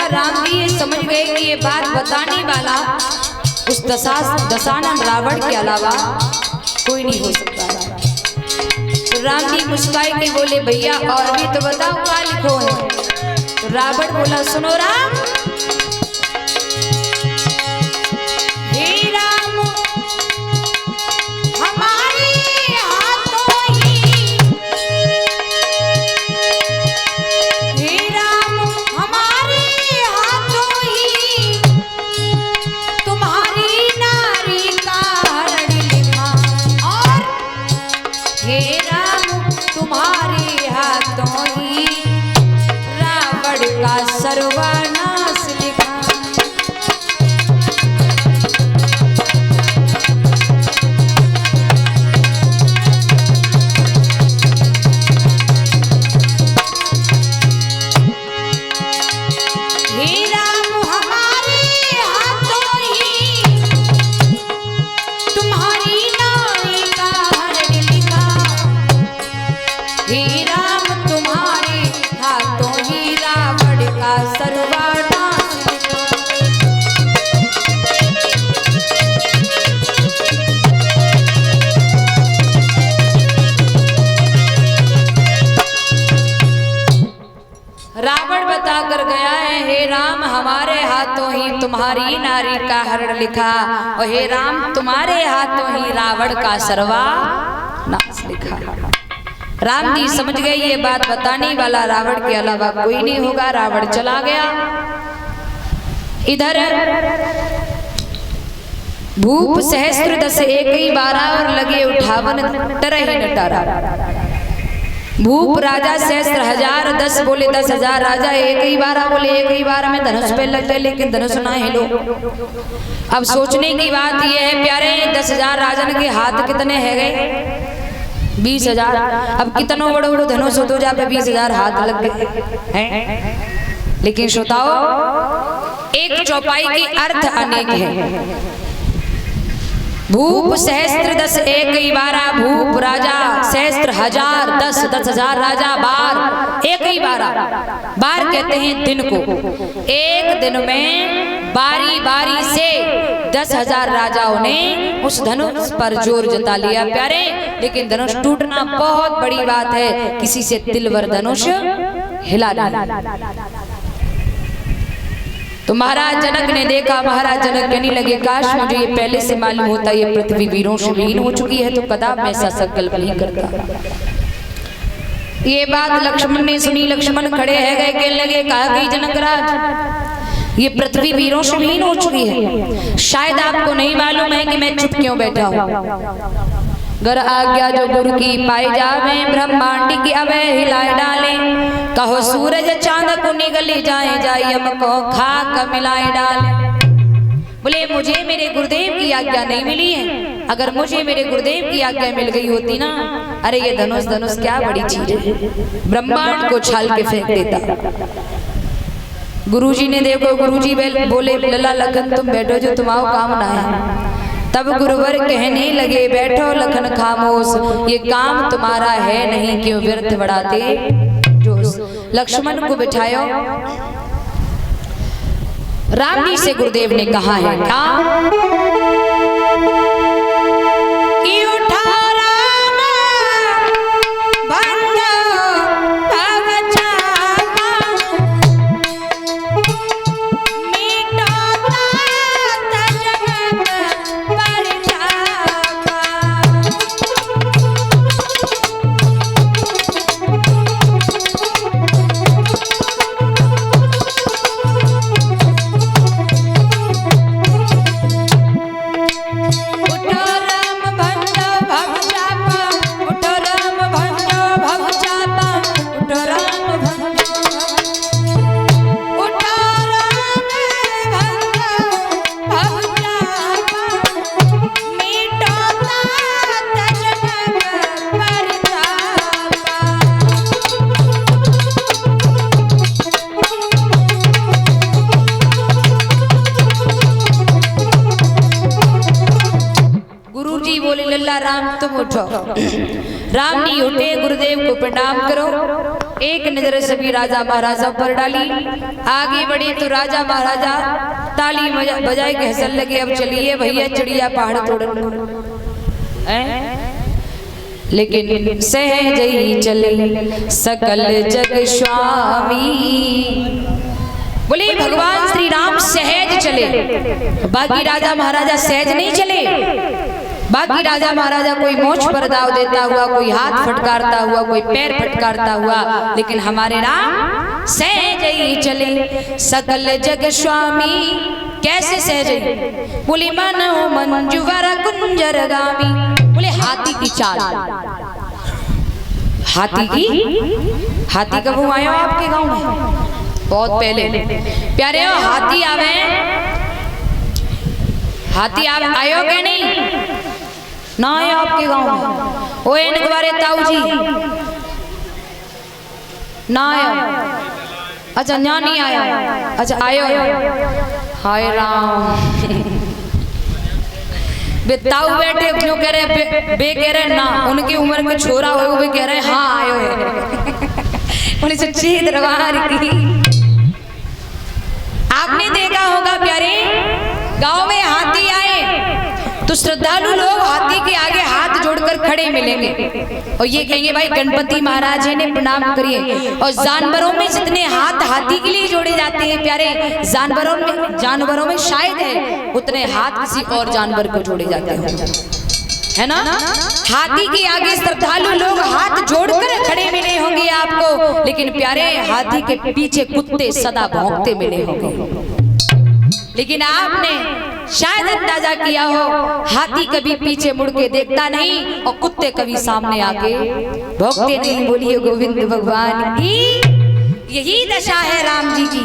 राजा राम जी ये समझ गए कि ये बात बताने वाला उस दशानन रावण के अलावा कोई नहीं हो सकता। तो राम जी मुस्काए के बोले भैया और भी तो बताओ क्या लिखो है। तो रावण बोला सुनो राम, सर्वनाश लिखा। हे राम हमारे हाथों ही तुम्हारी नारी का हरण लिखा। हे राम तुम्हारे हाथों ही रावण का सर्वनाश लिखा। रावण बता कर गया है हे राम हमारे हाथों ही तुम्हारी नारी का हरण लिखा और हे राम तुम्हारे हाथों ही रावण का सर्वनाश लिखा। राम जी समझ गए ये बात बताने वाला रावण के अलावा कोई नहीं होगा। रावण चला गया। इधर भूप सहस्त्र दस एक ही 12 और लगे उठावन तरह ही नटारा। भूप राजा सहस्त्र हजार 10 बोले 10,000 राजा एक ही 12 बोले एक ही 12 में धनुष पे लग गए लेकिन धनुष ना हिलो। अब सोचने की बात यह है प्यारे 10,000 राजन के हाथ कितने है गए 20,000। अब कितनों बड़ो बड़ो धनुष हो तो जा पे 20,000 हाथ लग गए हैं। लेकिन श्रोताओ एक चौपाई की अर्थ अनेक है। भूप सहस्त्र 10 एक ही 12 भूप राजा सहस्त्र हजार 10,000 राजा बार एक ही 12 बार कहते हैं दिन को। एक दिन में बारी बारी से 10,000 राजाओं ने उस धनुष पर जोर जता लिया प्यारे। लेकिन धनुष टूटना बहुत बड़ी बात है, किसी से तिलवर धनुष हिला डाला। तो महाराज जनक ने देखा। महाराज जनक कहने लगे काश मुझे ये पहले से मालूम होता ये पृथ्वी वीरों से विहीन हो चुकी है तो कदापि मैं ऐसा संकल्प नहीं करता। ये बात लक्ष्मण ने सुनी। लक्ष्मण खड़े है गए कहने लगे कहा कि जनकराज ये पृथ्वी वीरों से विहीन हो चुकी है। शायद आपको नहीं मालूम है कि मैं चुप क्यों बैठा हूँ। गर आज्ञा जो गुरु की पाई जावे ब्रह्मांड की अवे हिलाए डाले। कहो सूरज चांद को निगली जाए जायम को खाक मिलाए डाले। बोले मुझे मेरे गुरुदेव की आज्ञा नहीं मिली है। अगर मुझे मेरे गुरुदेव की आज्ञा मिल गई होती ना, अरे ये धनुष धनुष क्या बड़ी चीज है, ब्रह्मांड को छाल के फेंक देता। गुरुजी ने देखो गुरुजी बोले लला लखन तुम बैठो जो तुम्हारा काम ना है। तब गुरुवर कहने लगे बैठो लखन खामोश ये काम तुम्हारा है नहीं क्यों व्यर्थ बढ़ाते जोश। लक्ष्मण को बिठायो। राम जी से गुरुदेव ने कहा है क्या बोले लल्ला राम तुम उठो। राम जी उठे, गुरुदेव को प्रणाम करो। एक नजर सभी राजा महाराजा पर डाली, आगे बढ़े तो राजा महाराजा ताली बजाए के हंसन लगे। अब चलिए भैया चिड़िया पहाड़ तोड़न, लेकिन सहज ही चले सकल जग स्वामी। बोले भगवान श्री राम सहज चले, बाकी राजा महाराजा सहज नहीं चले। बाकी राजा महाराजा कोई मोछ पर दाव देता हुआ, कोई हाथ फटकारता हुआ, कोई पैर फटकारता हुआ, लेकिन हमारे राम सहज ही चले सकल जग स्वामी। कैसे सहज ही? बोले मानो मंजुवर कुंजर गामी। बोले हाथी की चाल, हाथी कब आयो आपके गांव में? बहुत पहले। प्यारे हो, हाथी आवे, आयो के नहीं ना आयो आपके गांव में? ओ इन बारे ताऊ जी ना आयो? अच्छा ना नहीं आया, अच्छा आयो। हाय राम, ताऊ बैठे क्यों कह रहे बे कह रहे ना, उनकी उम्र में छोरा हो वो भी कह रहे हाँ आयो है। उन्हें सच्ची दरबार की आपने देखा होगा प्यारे, गांव में हाथी आए तो श्रद्धालु लोग हाथी के आगे हाथ जोड़कर खड़े मिलेंगे और ये कहेंगे भाई गणपति महाराज ने प्रणाम करिए। और जानवरों में जितने हाथ हाथी के लिए जोड़े जाते हैं प्यारे, जानवरों में शायद है उतने हाथ किसी और जानवर को जोड़े जाते हैं, है ना? हाथी के आगे श्रद्धालु लोग हाथ जोड़कर खड़े मिले होंगे आपको, लेकिन प्यारे हाथी के पीछे कुत्ते सदा भौंकते मिले होंगे। लेकिन आपने शायद अंदाजा किया हो, हाथी कभी पीछे मुड़ के देखता नहीं और कुत्ते कभी सामने आके भौंकते नहीं। बोलिए गोविंद भगवान की। यही दशा है राम जी की।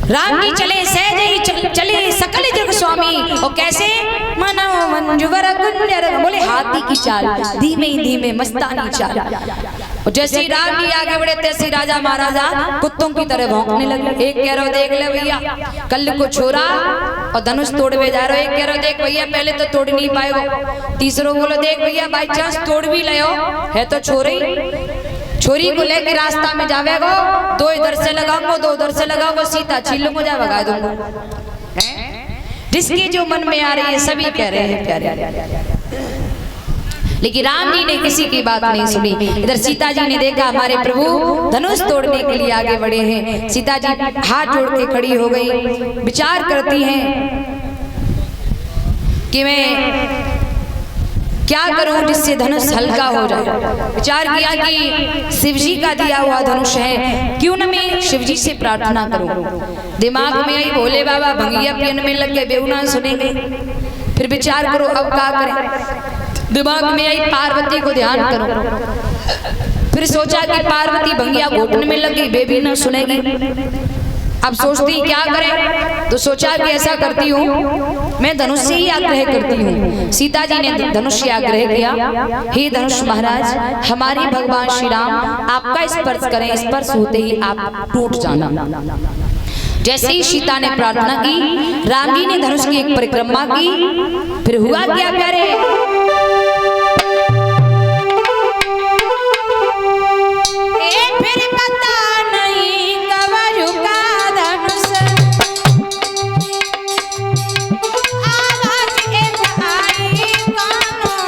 राम जी चले सहज ही चले सकल जग स्वामी। और कैसे? मनो मंजुवर कुंजर। बोले हाथी की चाल, धीमे धीमे मस्तानी चाल। और जैसे ही राम जी आगे बढ़े तैसे राजा महाराजा कुत्तों की तरह भौंकने लगे। एक कह रहा देख ले भैया कल को छोरा और धनुष तोड़वे जा रहे हो। एक कह रहा देख भैया पहले तो तोड़ नहीं पाएगो। तीसरों बोलो देख भैया बाई चांस तोड़ भी ले है तो छोरी को लेके रास्ता में जावेगो, दो इधर से लगाओ दो उधर से लगाओ, सीता छील को जा भगा दूंगा। जिसकी जो मन में आ रही है सभी कह रहे हैं प्यारे, लेकिन राम जी ने किसी की बात नहीं सुनी। इधर सीता जी ने देखा हमारे प्रभु धनुष तोड़ने के लिए आगे बढ़े हैं। सीता जी हाथ जोड़ के खड़ी हो गई, विचार करती हैं कि मैं क्या करूं जिससे धनुष हल्का हो जाए। विचार किया कि शिव जी का दिया हुआ धनुष है, क्यों न मैं शिव जी से प्रार्थना करूं। दिमाग में आई भोले बाबा भंगिया पियन में लग गए, बेहुना सुनेंगे। फिर विचार करो अब क्या करें। दिमाग में आई पार्वती को ध्यान करो। फिर सोचा कि पार्वती भंगिया घोटने में लग गई, बेबी न सुनेगी। अब सोचती क्या करें, तो सोचा कि ऐसा करती हूँ मैं धनुष से ही आग्रह करती हूँ। सीता जी ने धनुष से आग्रह किया, हे धनुष महाराज हमारे भगवान श्री राम आपका स्पर्श करें, स्पर्श होते ही आप टूट जाना। जैसे ही सीता ने प्रार्थना की, राम जी ने धनुष की एक परिक्रमा की। फिर हुआ क्या प्यारे, फिर पता नहीं कब झुका धनुष, आवाज एक आई कानों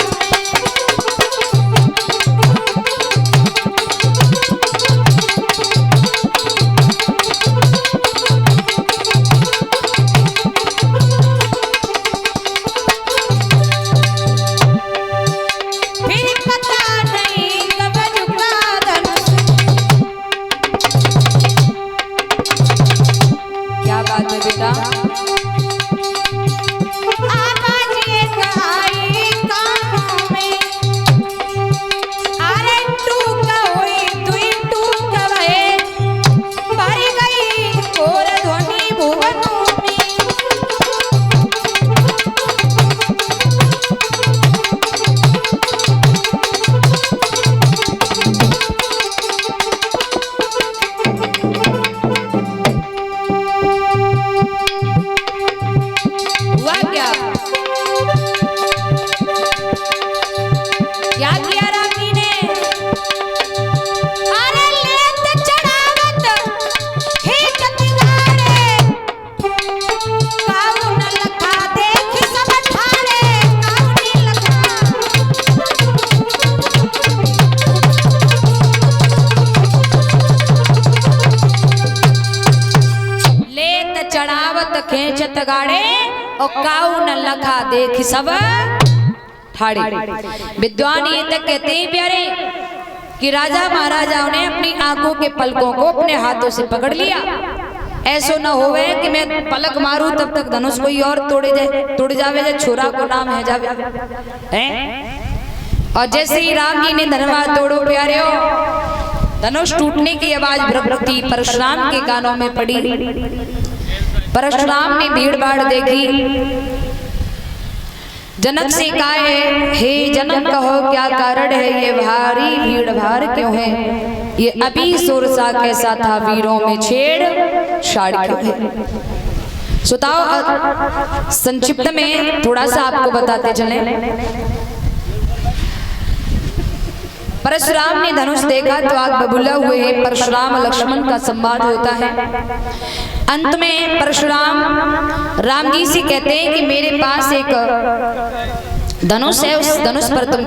जगाड़े और काऊ न लखा देख सब ठाड़े। विद्वान ये तक कहते हैं प्यारे कि राजा महाराजाओं ने अपनी आंखों के पलकों को अपने हाथों से पकड़ लिया। ऐसो न होवे कि मैं पलक मारूं तब तक धनुष कोई और तोड़ जावे जे छोरा को नाम है जावे हैं। और जैसे ही राम जी ने धनुष तोड़ो प्यारे हो, धनुष टूटने की आवाज भ्रभ्रती परशुराम के कानों में पड़ी। परशुराम ने भीड़ भाड़ देखी, जनक से कहा है हे जनक कहो क्या कारण है ये भारी भीड़ भाड़ क्यों है, ये अभी सुरसा कैसा था वीरों में छेड़ छाड़ क्यों है। सुताओ संक्षिप्त में थोड़ा सा आपको बताते चले। परशुराम ने धनुष देखा तो आग बबूला हुए हैं। परशुराम लक्ष्मण का संवाद होता है। अंत में परशुराम राम जी से कहते हैं कि मेरे पास एक धनुष है, उस धनुष पर तुम